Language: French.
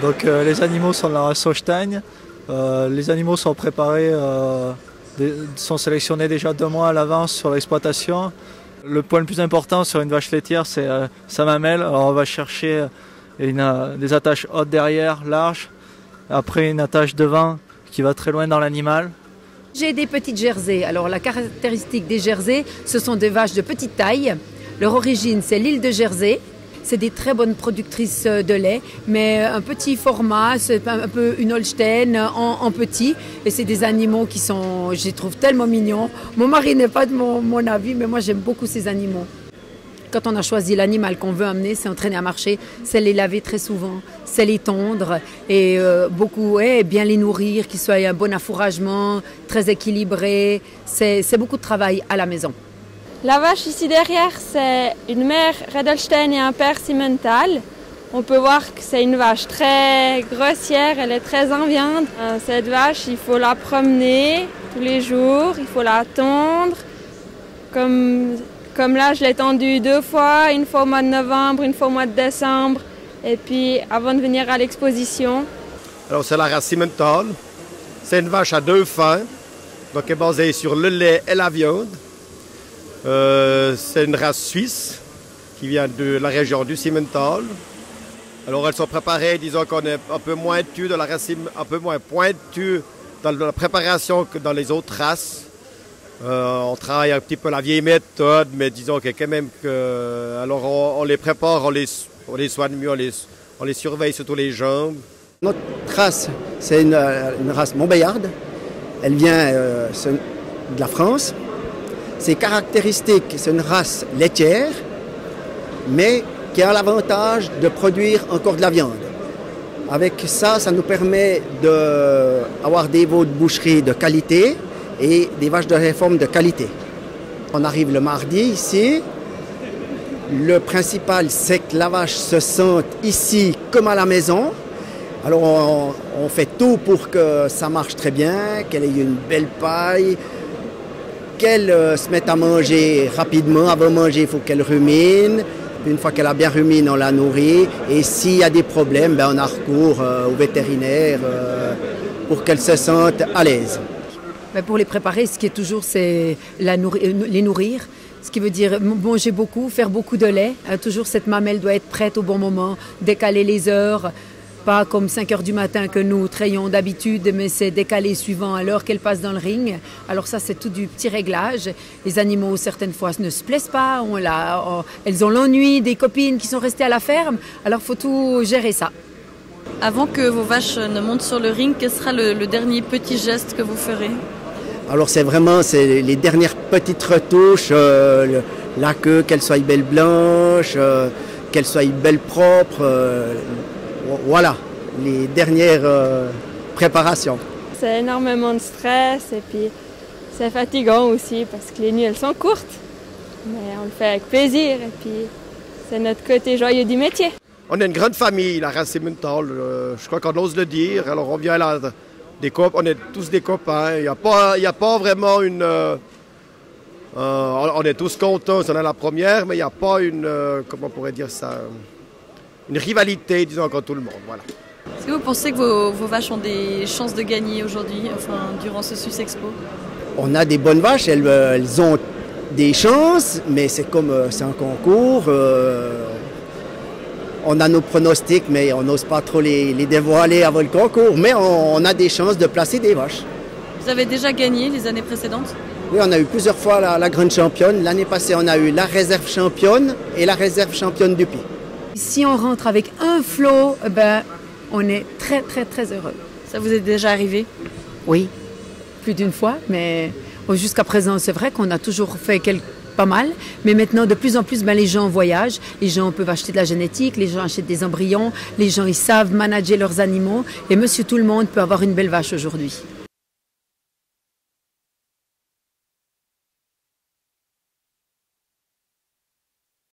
Donc les animaux sont de la race Holstein. Les animaux sont préparés, sont sélectionnés déjà 2 mois à l'avance sur l'exploitation. Le point le plus important sur une vache laitière, c'est sa mamelle. Alors on va chercher des attaches hautes derrière, larges. Après une attache devant qui va très loin dans l'animal. J'ai des petites jersey. Alors la caractéristique des jersey, ce sont des vaches de petite taille. Leur origine, c'est l'île de Jersey. C'est des très bonnes productrices de lait, mais un petit format, c'est un peu une Holstein en petit. Et c'est des animaux qui sont, je les trouve tellement mignons. Mon mari n'est pas de mon avis, mais moi j'aime beaucoup ces animaux. Quand on a choisi l'animal qu'on veut amener, c'est entraîner à marcher, c'est les laver très souvent, c'est les tondre et bien les nourrir, qu'ils soient un bon affouragement, très équilibré. C'est beaucoup de travail à la maison. La vache ici derrière, c'est une mère Red Holstein et un père Simmental. On peut voir que c'est une vache très grossière, elle est très en viande. Cette vache, il faut la promener tous les jours, il faut la tondre. Comme là, je l'ai tendue 2 fois, une fois au mois de novembre, une fois au mois de décembre, et puis avant de venir à l'exposition. Alors c'est la race Simmental. C'est une vache à 2 fins, donc elle est basée sur le lait et la viande. C'est une race suisse qui vient de la région du Simmental. Alors elles sont préparées, disons qu'on est un peu moins pointu dans la race, un peu moins pointu dans la préparation que dans les autres races. On travaille un petit peu la vieille méthode, mais disons que quand même que, alors on les prépare, on les soigne mieux, on les surveille sur tous les jambes. Notre race, c'est une race montbéliarde. Elle vient de la France. Ses caractéristiques, c'est une race laitière, mais qui a l'avantage de produire encore de la viande. Avec ça, ça nous permet d'avoir des veaux de boucherie de qualité et des vaches de réforme de qualité. On arrive le mardi ici. Le principal, c'est que la vache se sente ici comme à la maison. Alors on fait tout pour que ça marche très bien, qu'elle ait une belle paille, qu'elle se mette à manger rapidement. Avant de manger, il faut qu'elle rumine. Une fois qu'elle a bien ruminé, on la nourrit. Et s'il y a des problèmes, on a recours au vétérinaire pour qu'elle se sente à l'aise. Pour les préparer, ce qui est toujours, c'est les nourrir. Ce qui veut dire manger beaucoup, faire beaucoup de lait. Toujours cette mamelle doit être prête au bon moment, décaler les heures. Pas comme 5 heures du matin que nous trayons d'habitude, mais c'est décalé suivant à l'heure qu'elle passe dans le ring. Alors ça, c'est tout du petit réglage. Les animaux, certaines fois, ne se plaisent pas. Elles ont l'ennui des copines qui sont restées à la ferme. Alors il faut tout gérer ça. Avant que vos vaches ne montent sur le ring, quel sera le dernier petit geste que vous ferez? Alors c'est les dernières petites retouches. La queue, qu'elle soit belle blanche, qu'elle soit belle propre. Voilà, les dernières préparations. C'est énormément de stress et puis c'est fatigant aussi parce que les nuits elles sont courtes. Mais on le fait avec plaisir et puis c'est notre côté joyeux du métier. On est une grande famille, la race Simmental, je crois qu'on ose le dire. Alors on vient là, on est tous des copains. Il n'y a pas vraiment une... on est tous contents, on est la première, mais il n'y a pas comment on pourrait dire ça, une rivalité, disons, entre tout le monde. Voilà. Est-ce que vous pensez que vos vaches ont des chances de gagner aujourd'hui, durant ce Suisse Expo? On a des bonnes vaches, elles ont des chances, mais c'est un concours. On a nos pronostics, mais on n'ose pas trop les dévoiler avant le concours. Mais on a des chances de placer des vaches. Vous avez déjà gagné les années précédentes? Oui, on a eu plusieurs fois la grande championne. L'année passée, on a eu la réserve championne et la réserve championne du Puy. Si on rentre avec un flot, on est très, très, très heureux. Ça vous est déjà arrivé? Oui, plus d'une fois, mais jusqu'à présent, c'est vrai qu'on a toujours fait pas mal, mais maintenant, de plus en plus, les gens voyagent, les gens peuvent acheter de la génétique, les gens achètent des embryons, les gens, ils savent manager leurs animaux, et monsieur tout le monde peut avoir une belle vache aujourd'hui.